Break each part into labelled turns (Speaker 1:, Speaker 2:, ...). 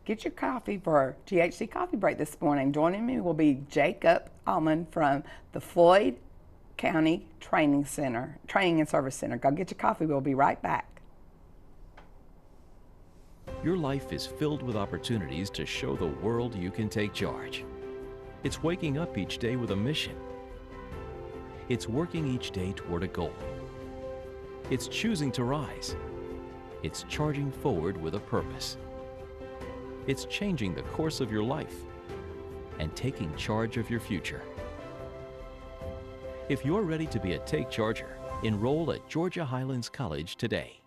Speaker 1: Get your coffee for GHC Coffee Break this morning. Joining me will be Jacob Almond from the Floyd County Training and Service Center. Go get your coffee. We'll be right back.
Speaker 2: Your life is filled with opportunities to show the world you can take charge. It's waking up each day with a mission. It's working each day toward a goal. It's choosing to rise. It's charging forward with a purpose. It's changing the course of your life and taking charge of your future. If you're ready to be a Take Charger, enroll at Georgia Highlands College today.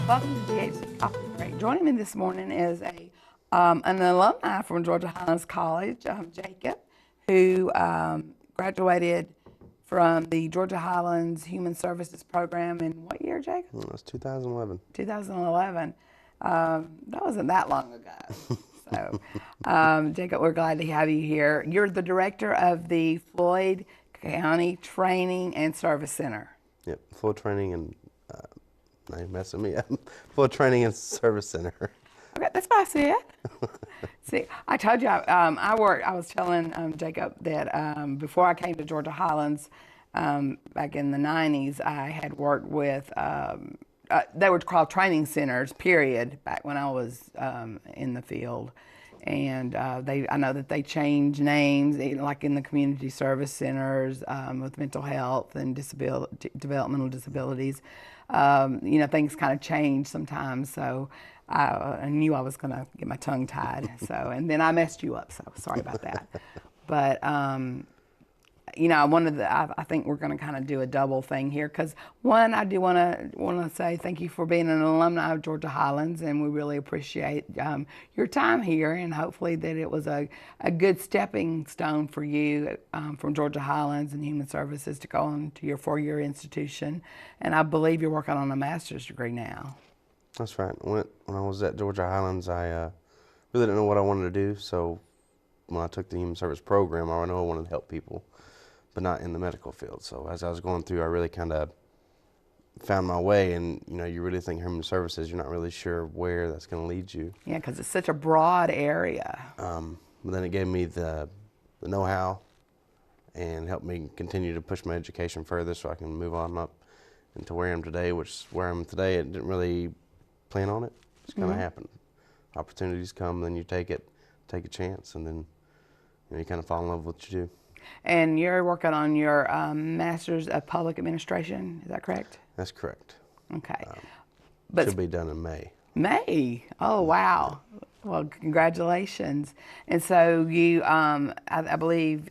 Speaker 1: Welcome to GHC Coffee Break. Joining me this morning is an alumni from Georgia Highlands College, Jacob, who graduated from the Georgia Highlands Human Services Program in what year, Jacob?
Speaker 3: It was 2011.
Speaker 1: 2011. That wasn't that long ago. So, Jacob, we're glad to have you here. You're the director of the Floyd County Training and Service Center.
Speaker 3: Yep, full training and, now you're messing me up. Full training and service center.
Speaker 1: Okay, that's what I said. See, I told you, I was telling Jacob that before I came to Georgia Highlands back in the 90s, I had worked with, they were called training centers, period, back when I was in the field. And I know that they change names, like in the community service centers with mental health and developmental disabilities. You know, things kind of change sometimes. So I knew I was going to get my tongue tied. So, and then I messed you up. So sorry about that. But you know, I think we're going to kind of do a double thing here because one, I do want to say thank you for being an alumni of Georgia Highlands, and we really appreciate your time here, and hopefully that it was a good stepping stone for you from Georgia Highlands and Human Services to go on to your 4-year institution, and I believe you're working on a master's degree now.
Speaker 3: That's right. When I was at Georgia Highlands, I really didn't know what I wanted to do, so when I took the Human Service program, I know I wanted to help people, but not in the medical field. So as I was going through, I really kind of found my way, and you know, you really think human services, you're not really sure where that's going to lead you.
Speaker 1: Yeah, because it's such a broad area.
Speaker 3: But then it gave me the know-how and helped me continue to push my education further so I can move on up into where I am today, which is where I'm today. I didn't really plan on it. It just kind of happened. Opportunities come, then you take a chance, and then you know, you kind of fall in love with what you do.
Speaker 1: And you're working on your Master's of Public Administration, is that correct?
Speaker 3: That's correct.
Speaker 1: Okay.
Speaker 3: But should be done in May.
Speaker 1: May? Oh, wow. Well, congratulations. And so you, I believe,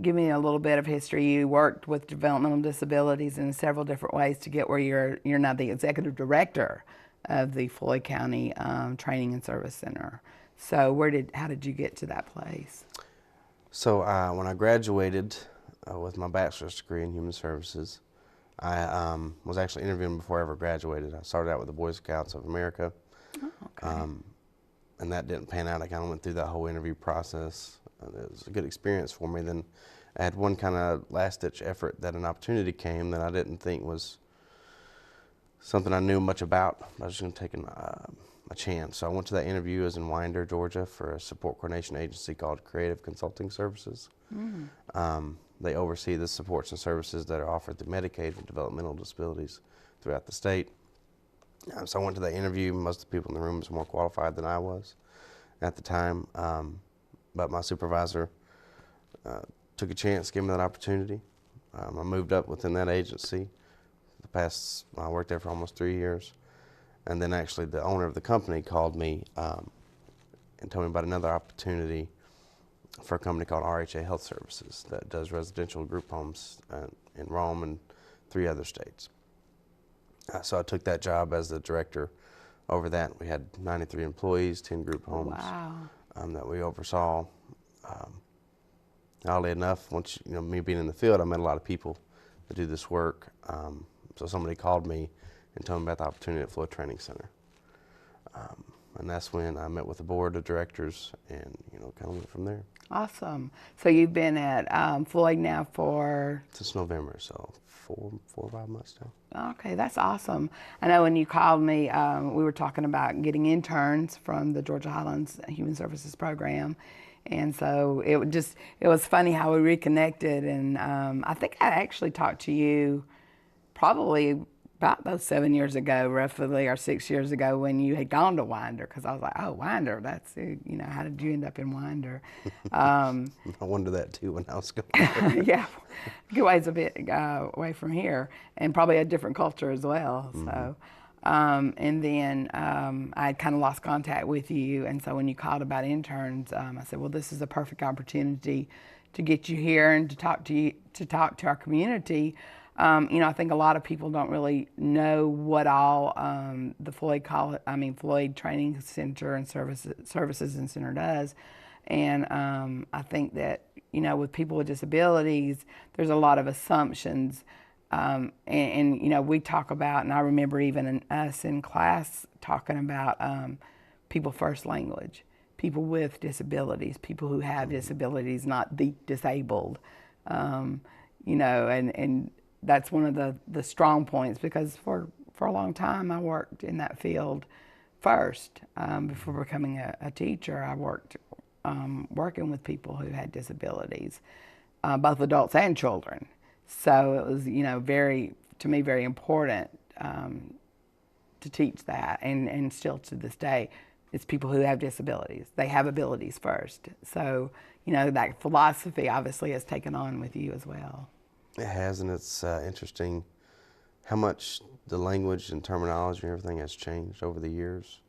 Speaker 1: give me a little bit of history. You worked with developmental disabilities in several different ways to get where you're now the executive director of the Floyd County Training and Service Center. So how did you get to that place?
Speaker 3: So when I graduated with my bachelor's degree in human services, I was actually interviewing before I ever graduated. I started out with the Boy Scouts of America, and that didn't pan out. I kind of went through that whole interview process. It was a good experience for me. Then I had one kind of last-ditch effort that an opportunity came that I didn't think was something I knew much about. I was just going to take a chance. So I went to that interview. I was in Winder, Georgia, for a support coordination agency called Creative Consulting Services. They oversee the supports and services that are offered through Medicaid for developmental disabilities throughout the state. So I went to that interview. Most of the people in the room was more qualified than I was at the time. But my supervisor took a chance, gave me that opportunity. I moved up within that agency. I worked there for almost 3 years. And then actually the owner of the company called me and told me about another opportunity for a company called RHA Health Services that does residential group homes in Rome and 3 other states. So I took that job as the director over that. We had 93 employees, 10 group homes that we oversaw. Oddly enough, once me being in the field, I met a lot of people that do this work. So somebody called me and told me about the opportunity at Floyd Training Center. And that's when I met with the board of directors and, kind of went from there.
Speaker 1: Awesome. So you've been at Floyd now for?
Speaker 3: Since November, so four or 5 months now.
Speaker 1: Okay, that's awesome. I know when you called me, we were talking about getting interns from the Georgia Highlands Human Services Program. And so it was funny how we reconnected. And I think I actually talked to you probably about those 7 years ago, roughly, or 6 years ago, when you had gone to Winder, because I was like, oh, Winder, that's, how did you end up in Winder?
Speaker 3: I wondered that too when I was going there.
Speaker 1: Yeah, good ways a bit away from here, and probably a different culture as well.
Speaker 3: Mm-hmm.
Speaker 1: So, and then I had kind of lost contact with you, and so when you called about interns, I said, well, this is a perfect opportunity to get you here and to talk to our community. I think a lot of people don't really know what all the Floyd Training Center and Services and Center does. And I think that, with people with disabilities, there's a lot of assumptions. And we talk about, and I remember even us in class talking about people first language, people with disabilities, people who have disabilities, not the disabled, and that's one of the strong points, because for a long time I worked in that field first. Before becoming a teacher, I worked working with people who had disabilities, both adults and children. So it was, to me, very important to teach that, and still to this day, it's people who have disabilities. They have abilities first. So, that philosophy obviously has taken on with you as well.
Speaker 3: It has, and it's interesting how much the language and terminology and everything has changed over the years.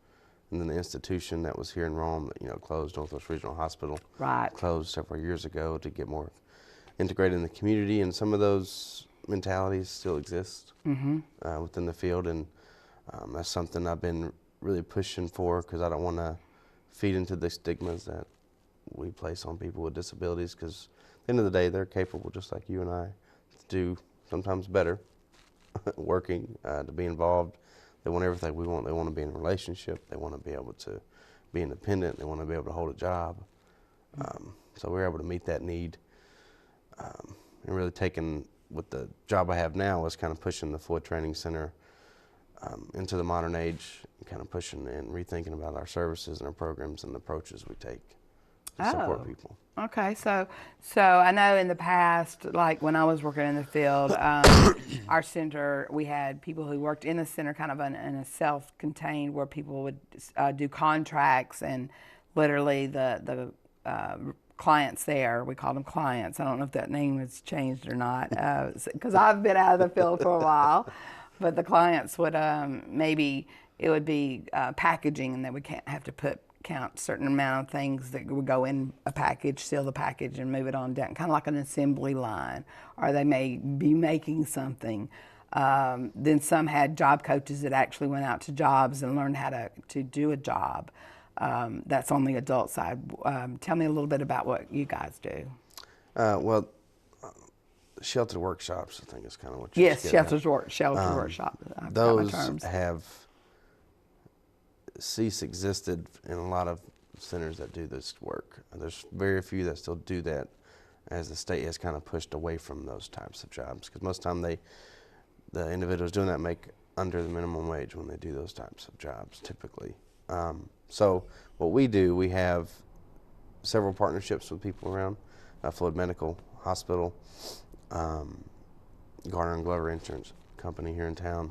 Speaker 3: And then the institution that was here in Rome, that, closed, Northwest Regional Hospital,
Speaker 1: Right.
Speaker 3: closed several years ago to get more integrated in the community, and some of those mentalities still exist within the field, and that's something I've been really pushing for, because I don't want to feed into the stigmas that we place on people with disabilities, because at the end of the day, they're capable, just like you and I, to do sometimes better working, to be involved. They want everything we want. They want to be in a relationship. They want to be able to be independent. They want to be able to hold a job. So we're able to meet that need. And really taking, with the job I have now, is kind of pushing the Floyd Training Center into the modern age, and kind of pushing and rethinking about our services and our programs and the approaches we take to support people.
Speaker 1: Okay, so I know in the past, like when I was working in the field, our center, we had people who worked in the center kind of in a self-contained, where people would do contracts, and literally the clients there, we called them clients. I don't know if that name has changed or not, because I've been out of the field for a while, but the clients would maybe it would be packaging, and they would have to count a certain amount of things that would go in a package, seal the package, and move it on down, kind of like an assembly line, or they may be making something. Then some had job coaches that actually went out to jobs and learned how to do a job. That's on the adult side. Tell me a little bit about what you guys do.
Speaker 3: Sheltered workshops, I think, is kind of what you're
Speaker 1: Yes, sheltered workshop.
Speaker 3: Those have ceased existed in a lot of centers that do this work. There's very few that still do that, as the state has kind of pushed away from those types of jobs, because most of the time the individuals doing that make under the minimum wage when they do those types of jobs, typically. So what we do, we have several partnerships with people around, Floyd Medical Hospital, Garner and Glover Insurance Company here in town,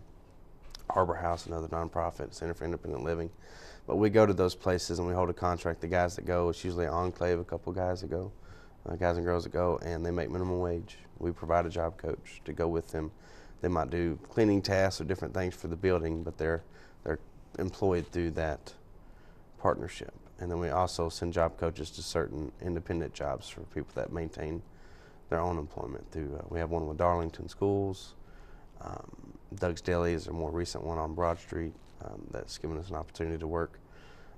Speaker 3: Harbor House, another nonprofit, Center for Independent Living. But we go to those places and we hold a contract. The guys that go, it's usually an enclave, a couple guys that go, guys and girls that go, and they make minimum wage. We provide a job coach to go with them. They might do cleaning tasks or different things for the building, but they're employed through that partnership. And then we also send job coaches to certain independent jobs for people that maintain their own employment through, we have one with Darlington Schools, Doug's Deli is a more recent one on Broad Street, that's given us an opportunity to work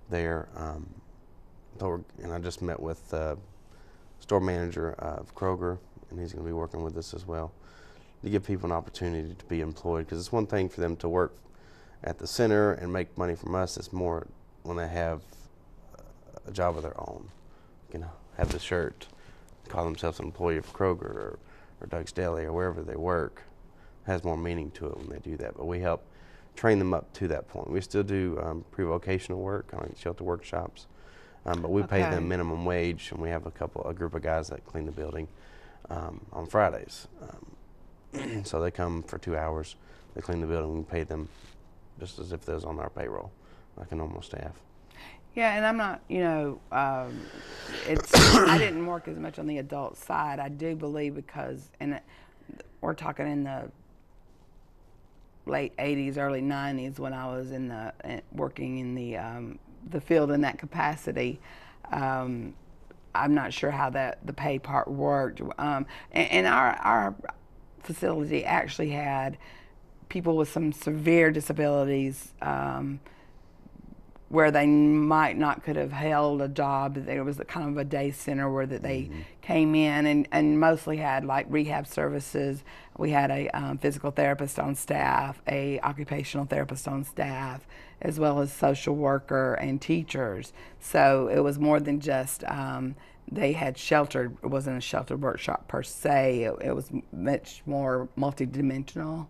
Speaker 3: there. And I just met with the store manager of Kroger, and he's going to be working with us as well to give people an opportunity to be employed, because it's one thing for them to work at the center and make money from us. It's more when they have a job of their own, have the shirt, call themselves an employee of Kroger or Doug's Deli or wherever they work, has more meaning to it when they do that. But we help train them up to that point. We still do pre-vocational work, kind of like shelter workshops, but we pay them minimum wage, and we have a group of guys that clean the building on Fridays. So they come for 2 hours, they clean the building, we pay them just as if they was on our payroll, like a normal staff.
Speaker 1: Yeah, and I'm not, I didn't work as much on the adult side. I do believe because, and we're talking in the late 80s, early 90s when I was working in the field in that capacity. I'm not sure how the pay part worked. And our facility actually had people with some severe disabilities where they might not could have held a job. There was a kind of a day center where that they came in and mostly had like rehab services. We had a physical therapist on staff, a occupational therapist on staff, as well as social worker and teachers. So it was more than just they had sheltered. It wasn't a sheltered workshop per se. It was much more multidimensional.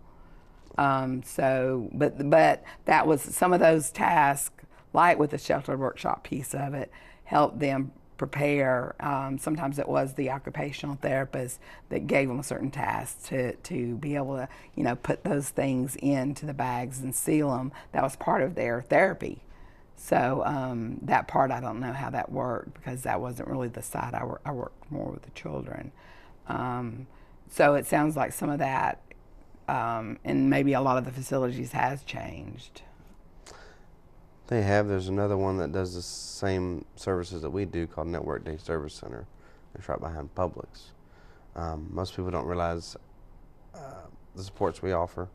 Speaker 1: But that was some of those tasks, like with the sheltered workshop piece of it, helped them prepare. Sometimes it was the occupational therapist that gave them a certain task to be able to, put those things into the bags and seal them. That was part of their therapy. So that part, I don't know how that worked because that wasn't really the side I worked more with the children. So it sounds like some of that, and maybe a lot of the facilities has changed.
Speaker 3: They have. There's another one that does the same services that we do called Network Day Service Center. It's right behind Publix. Most people don't realize the supports we offer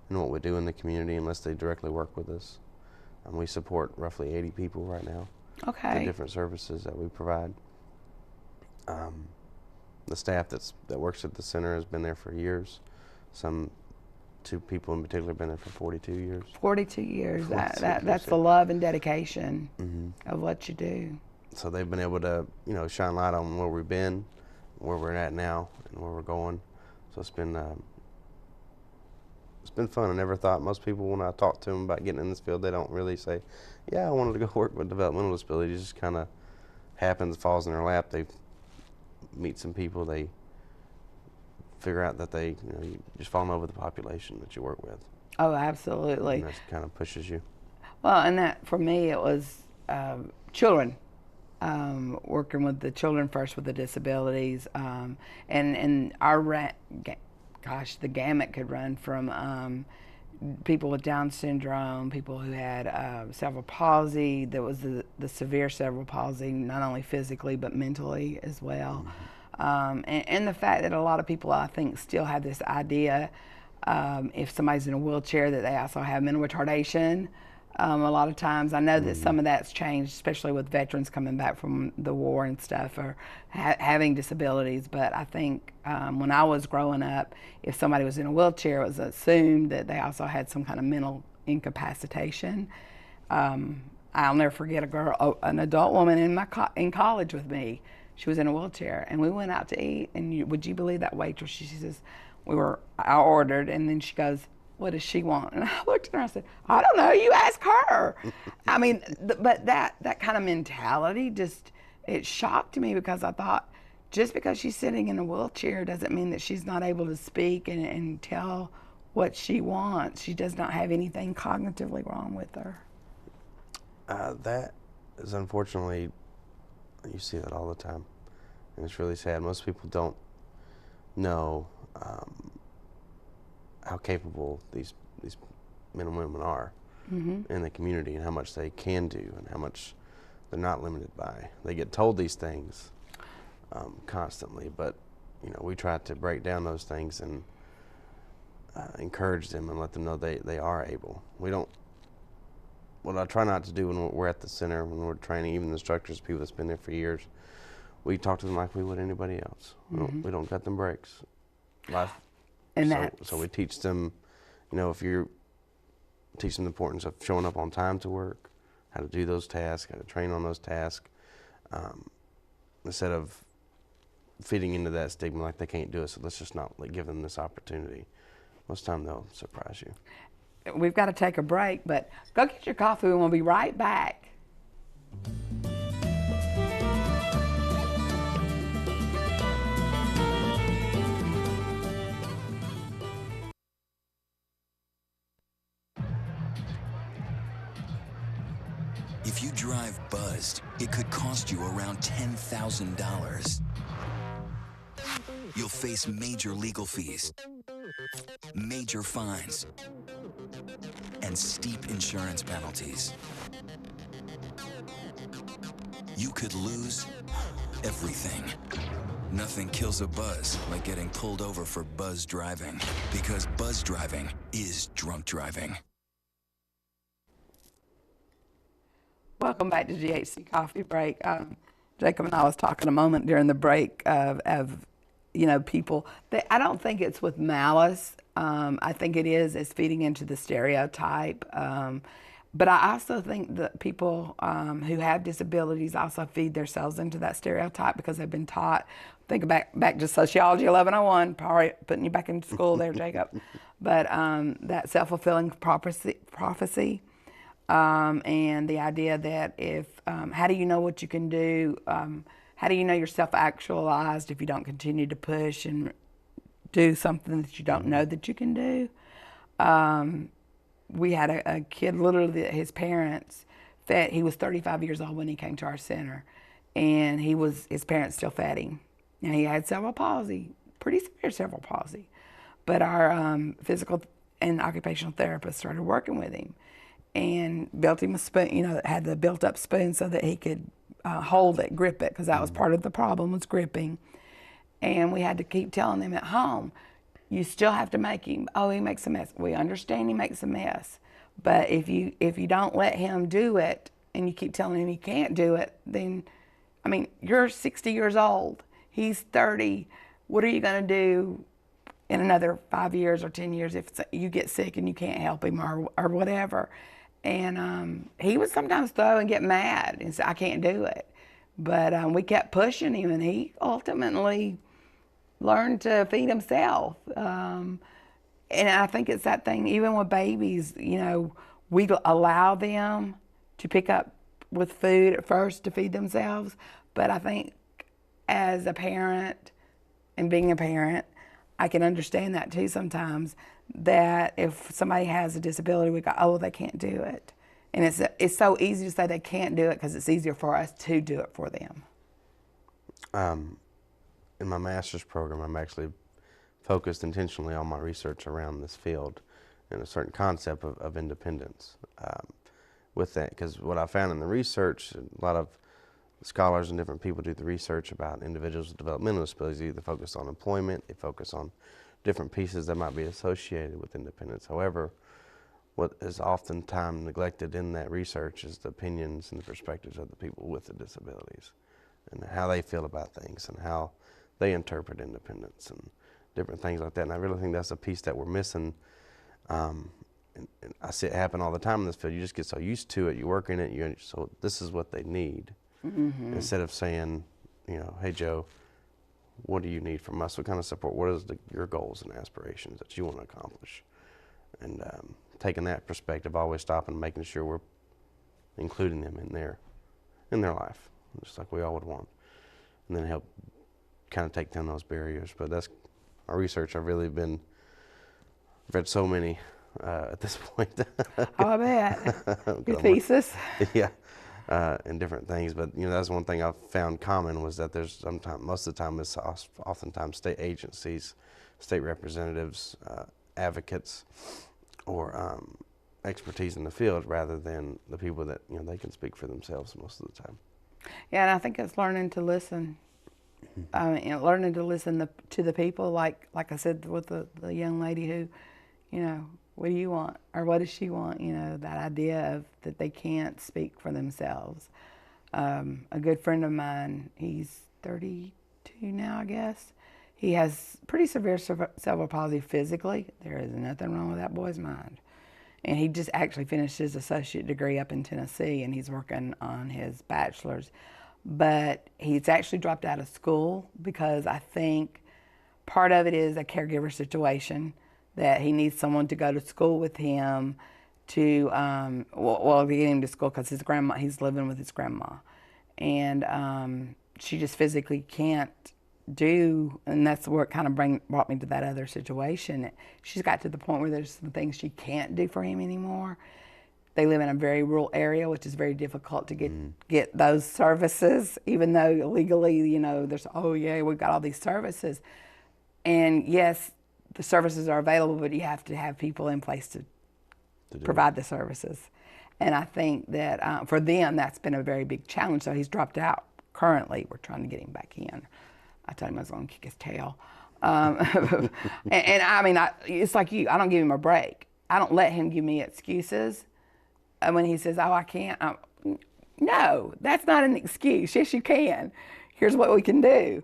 Speaker 3: and what we do in the community unless they directly work with us. We support roughly 80 people right now.
Speaker 1: Okay.
Speaker 3: The different services that we provide. The staff that works at the center has been there for years. Two people in particular have been there for 42 years.
Speaker 1: 42 years. That's the love and dedication of what you do.
Speaker 3: So they've been able to, shine light on where we've been, where we're at now, and where we're going. So it's been fun. I never thought most people, when I talk to them about getting in this field, they don't really say, "Yeah, I wanted to go work with developmental disabilities." It just kind of happens, falls in their lap. They meet some people, they figure out that you just fall in love with the population that you work with.
Speaker 1: Oh, absolutely.
Speaker 3: And that kind of pushes you.
Speaker 1: Well, and that for me, it was children, working with the children first with the disabilities, and the gamut could run from people with Down syndrome, people who had cerebral palsy. There was the severe cerebral palsy, not only physically but mentally as well. And the fact that a lot of people, I think, still have this idea, if somebody's in a wheelchair, that they also have mental retardation. A lot of times, I know that some of that's changed, especially with veterans coming back from the war and stuff, or having disabilities. But I think when I was growing up, if somebody was in a wheelchair, it was assumed that they also had some kind of mental incapacitation. I'll never forget an adult woman in college with me. She was in a wheelchair, and we went out to eat. And would you believe that waitress? She says, I ordered, and then she goes, "What does she want?" And I looked at her and I said, "I don't know, you ask her." I mean, but that kind of mentality it shocked me, because I thought, just because she's sitting in a wheelchair doesn't mean that she's not able to speak and tell what she wants. She does not have anything cognitively wrong with her.
Speaker 3: That is, unfortunately, you see that all the time, and it's really sad. Most people don't know how capable these men and women are in the community, and how much they can do, and how much they're not limited by. They get told these things constantly, but we try to break down those things and encourage them and let them know they are able. What I try not to do when we're at the center, when we're training, even the instructors, people that's been there for years, we talk to them like we would anybody else. We don't cut them breaks. So we teach them, if you teach them the importance of showing up on time to work, how to do those tasks, how to train on those tasks, instead of feeding into that stigma like they can't do it, so let's just not give them this opportunity. Most of the time they'll surprise you.
Speaker 1: We've got to take a break, but go get your coffee and we'll be right back.
Speaker 4: If you drive buzzed, it could cost you around $10,000. You'll face major legal fees, major fines, and steep insurance penalties. You could lose everything. Nothing kills a buzz like getting pulled over for buzz driving, because buzz driving is drunk driving.
Speaker 1: Welcome back to GHC Coffee Break. Jacob and I was talking a moment during the break of people. I don't think it's with malice. I think it is feeding into the stereotype. But I also think that people who have disabilities also feed themselves into that stereotype because they've been taught. Think back to Sociology 1101, probably putting you back in school there, Jacob. But that self-fulfilling prophecy. And the idea that how do you know what you can do? How do you know you're self-actualized if you don't continue to push and do something that you don't know that you can do? We had a kid, literally, that his parents fed. He was 35 years old when he came to our center, and his parents still fed him. Now, he had cerebral palsy, pretty severe cerebral palsy, but our physical and occupational therapist started working with him and built him a spoon, had the built-up spoon so that he could hold it, grip it, because that was part of the problem, was gripping. And we had to keep telling him at home, you still have to make him. Oh, he makes a mess. We understand he makes a mess, but if you don't let him do it and you keep telling him he can't do it, then, you're 60 years old. He's 30. What are you going to do in another 5 years or 10 years if you get sick and you can't help him or whatever? And he would sometimes throw and get mad and say, I can't do it. But we kept pushing him, and he ultimately learned to feed himself. And I think it's that thing, even with babies, we allow them to pick up with food at first to feed themselves. But I think as a parent and being a parent, I can understand that too sometimes, that if somebody has a disability, we go, oh, they can't do it. And it's so easy to say they can't do it because it's easier for us to do it for them.
Speaker 3: In my master's program, I'm actually focused intentionally on my research around this field and a certain concept of independence with that. Because what I found in the research, a lot of scholars and different people do the research about individuals with developmental disabilities. They either focus on employment, they focus on different pieces that might be associated with independence. However, what is oftentimes neglected in that research is the opinions and the perspectives of the people with the disabilities and how they feel about things and how they interpret independence and different things like that. And I really think that's a piece that we're missing. And I see it happen all the time in this field. You just get so used to it, you work in it, so this is what they need. Mm-hmm. Instead of saying, hey, Joe, what do you need from us? What kind of support? What is your goals and aspirations that you want to accomplish? And taking that perspective, always stopping and making sure we're including them in their life, just like we all would want. And then help kind of take down those barriers. But that's my research. I've read so many at this point.
Speaker 1: Oh, I bet. Your thesis.
Speaker 3: Yeah. And different things, but that's one thing I've found common was that there's most of the time it's oftentimes state agencies, state representatives, advocates, or expertise in the field rather than the people that they can speak for themselves most of the time.
Speaker 1: Yeah, and I think it's learning to listen, learning to listen to the people. Like I said with the young lady who, what do you want? Or what does she want? That idea of that they can't speak for themselves. A good friend of mine, he's 32 now, I guess. He has pretty severe cerebral palsy physically. There is nothing wrong with that boy's mind. and he just actually finished his associate degree up in Tennessee, and he's working on his bachelor's. But he's actually dropped out of school because I think part of it is a caregiver situation, that he needs someone to go to school with him to, to get him to school, because he's living with his grandma. And she just physically can't do, and that's where it kind of brought me to that other situation. She's got to the point where there's some things she can't do for him anymore. They live in a very rural area, which is very difficult to get those services, even though legally, there's, oh yeah, we've got all these services. And yes, the services are available, but you have to have people in place to provide the services. And I think that for them, that's been a very big challenge. So he's dropped out currently. We're trying to get him back in. I told him I was going to kick his tail. And I mean, it's like you, I don't give him a break. I don't let him give me excuses. When he says, oh, I can't, no, that's not an excuse. Yes, you can. Here's what we can do.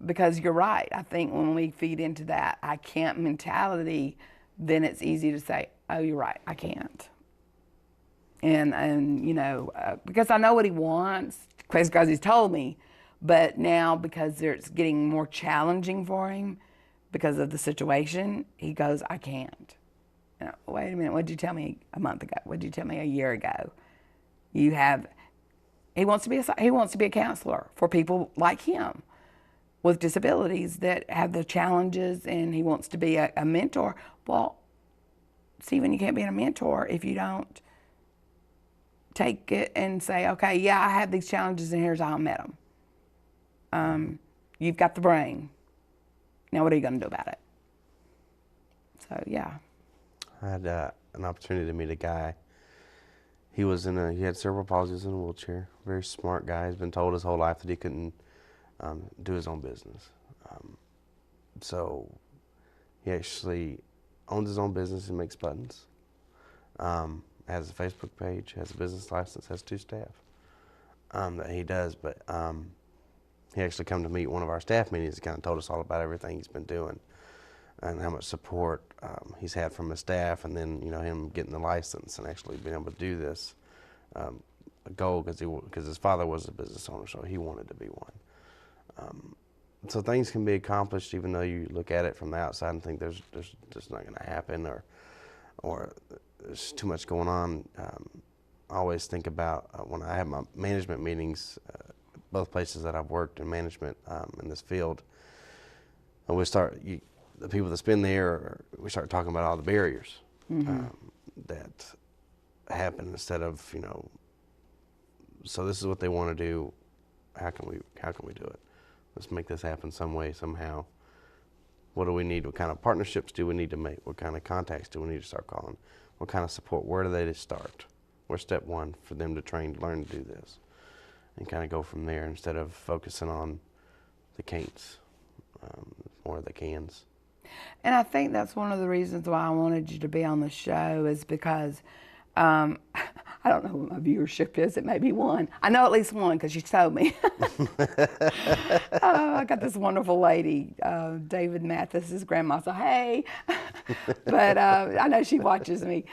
Speaker 1: Because you're right. I think when we feed into that I can't mentality, then it's easy to say, oh, you're right, I can't. And because I know what he wants, because he's told me, but now because it's getting more challenging for him because of the situation, he goes, I can't. Wait a minute, what did you tell me a month ago? What did you tell me a year ago? He wants to be a counselor for people like him with disabilities that have the challenges, and he wants to be a mentor. Well, Stephen, you can't be a mentor if you don't take it and say, okay, yeah, I have these challenges and here's how I met them. You've got the brain. Now what are you going to do about it? So, yeah.
Speaker 3: I had an opportunity to meet a guy. He had cerebral palsy, he was in a wheelchair. Very smart guy. He's been told his whole life that he couldn't do his own business. So he actually owns his own business and makes buttons. Has a Facebook page, has a business license, has 2 staff that he does. But he actually come to meet one of our staff meetings and kind of told us all about everything he's been doing and how much support he's had from his staff, and then him getting the license and actually being able to do this. A goal because his father was a business owner, so he wanted to be one. So things can be accomplished even though you look at it from the outside and think there's just not going to happen, or there's too much going on. I always think about when I have my management meetings, both places that I've worked in management in this field, and the people that spend there, we start talking about all the barriers that happen instead of, so this is what they want to do. How can we do it? Let's make this happen some way, somehow. What do we need? What kind of partnerships do we need to make? What kind of contacts do we need to start calling? What kind of support? Where do they start? Where's step one for them to learn to do this? And kind of go from there instead of focusing on the can'ts, or the cans.
Speaker 1: And I think that's one of the reasons why I wanted you to be on the show, is because I don't know what my viewership is. It may be 1. I know at least 1 because you told me. I got this wonderful lady, David Mathis's grandma. So hey, but I know she watches me.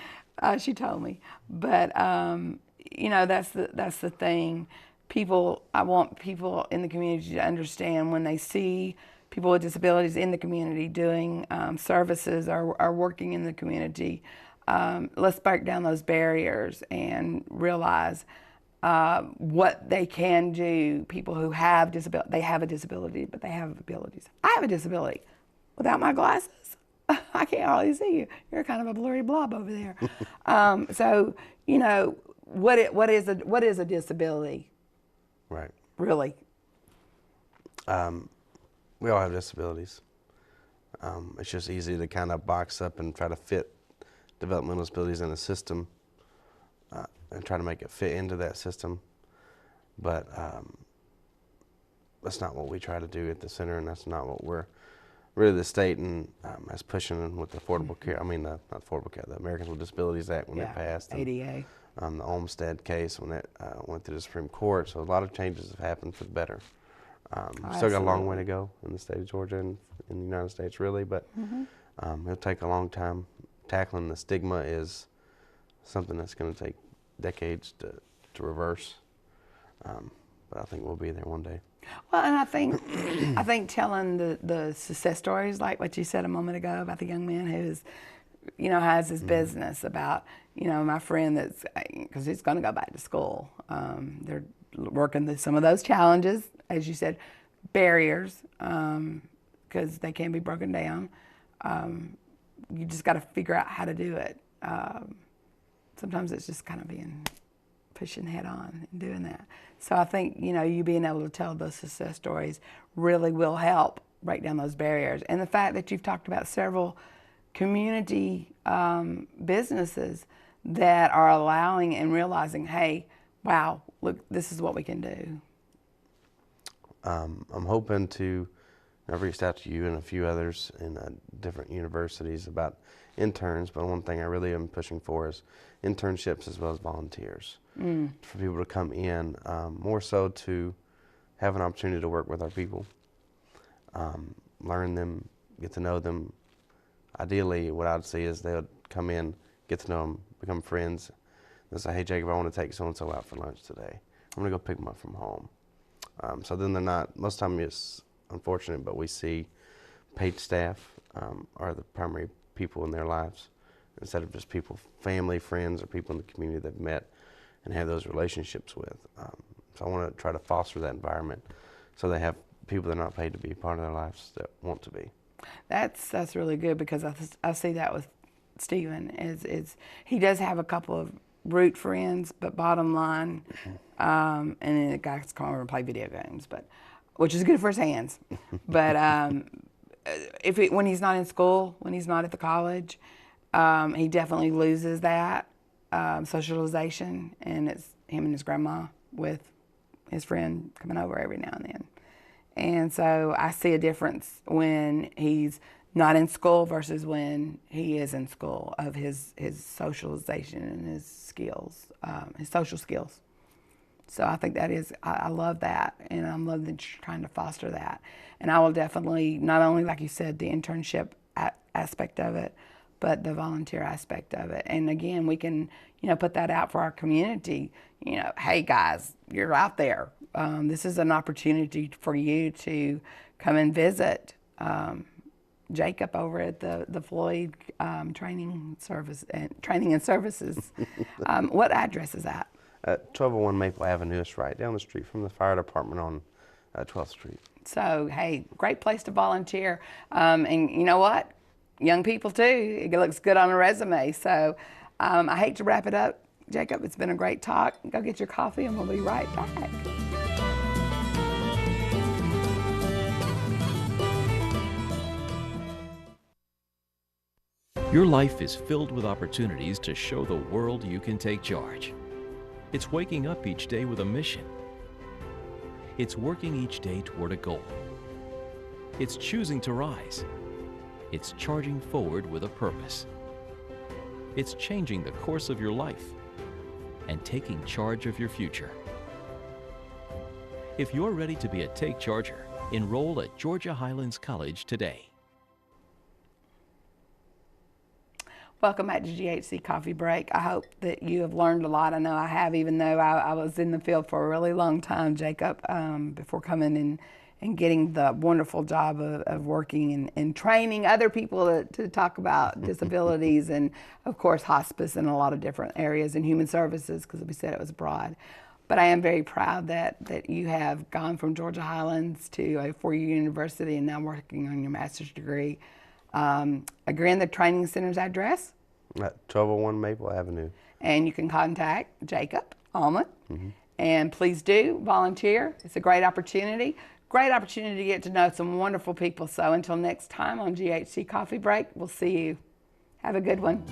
Speaker 1: She told me, but that's the thing. I want people in the community to understand when they see people with disabilities in the community doing services or working in the community. Let's break down those barriers and realize what they can do. People who have disability, they have a disability, but they have abilities. I have a disability. Without my glasses, I can't hardly see you. You're kind of a blurry blob over there. So, what is a disability?
Speaker 3: Right.
Speaker 1: Really.
Speaker 3: We all have disabilities. It's just easy to kind of box up and try to fit developmental disabilities in a system and try to make it fit into that system. But that's not what we try to do at the center, and that's not what we're really the state and is pushing with the Affordable Care. Not Affordable Care, the Americans with Disabilities Act when it passed.
Speaker 1: ADA.
Speaker 3: The Olmstead case when it went through the Supreme Court. So a lot of changes have happened for the better. Still got a long way to go in the state of Georgia and in the United States, really, but it'll take a long time tackling the stigma is something that's going to take decades to reverse. But I think we'll be there one day.
Speaker 1: Well, and I think telling the success stories, like what you said a moment ago about the young man who's, has his business, about, my friend that's, because he's going to go back to school. They're working through some of those challenges, as you said, barriers, because they can be broken down. You just got to figure out how to do it. Sometimes it's just kind of pushing head on and doing that. So I think, you being able to tell those success stories really will help break down those barriers. And the fact that you've talked about several community businesses that are allowing and realizing, hey, wow, look, this is what we can do.
Speaker 3: I'm hoping to, I've reached out to you and a few others in different universities about interns, but one thing I really am pushing for is internships as well as volunteers. For people to come in, more so to have an opportunity to work with our people, learn them, get to know them. Ideally, what I'd see is they would come in, get to know them, become friends. They'll say, hey, Jacob, I want to take so-and-so out for lunch today. I'm going to go pick them up from home. So then they're not, most of the time it's unfortunate, but we see paid staff are the primary people in their lives instead of just people, family, friends, or people in the community they've met and have those relationships with. So I want to try to foster that environment so they have people that are not paid to be part of their lives that want to be.
Speaker 1: That's really good, because I see that with Stephen. Is he does have a couple of root friends, but bottom line, and then the guys come over and play video games, but which is good for his hands. But when he's not in school, when he's not at the college, he definitely loses that socialization, and it's him and his grandma with his friend coming over every now and then. And so I see a difference when he's not in school versus when he is in school, of his socialization and his skills, his social skills. So I think that is, I love that, and I'm loving trying to foster that. And I will definitely, not only, like you said, the internship aspect of it, but the volunteer aspect of it. And again, we can, put that out for our community. Hey guys, you're out there. This is an opportunity for you to come and visit Jacob over at the Floyd Training and Services. What address is that?
Speaker 3: 1201 Maple Avenue. It's right down the street from the fire department on 12th Street.
Speaker 1: So, hey, great place to volunteer. And you know what? Young people too. It looks good on a resume. So I hate to wrap it up, Jacob. It's been a great talk. Go get your coffee and we'll be right back.
Speaker 2: Your life is filled with opportunities to show the world you can take charge. It's waking up each day with a mission. It's working each day toward a goal. It's choosing to rise. It's charging forward with a purpose. It's changing the course of your life and taking charge of your future. If you're ready to be a Take Charger, enroll at Georgia Highlands College today.
Speaker 1: Welcome back to GHC Coffee Break. I hope that you have learned a lot. I know I have, even though I was in the field for a really long time, Jacob, before coming in and getting the wonderful job of working and training other people to talk about disabilities and, of course, hospice in a lot of different areas and human services, because we said it was broad. But I am very proud that you have gone from Georgia Highlands to a four-year university and now working on your master's degree. Again, the training center's address?
Speaker 3: 1201 Maple Avenue.
Speaker 1: And you can contact Jacob Almond. And please do volunteer. It's a great opportunity. Great opportunity to get to know some wonderful people. So until next time on GHC Coffee Break, we'll see you. Have a good one.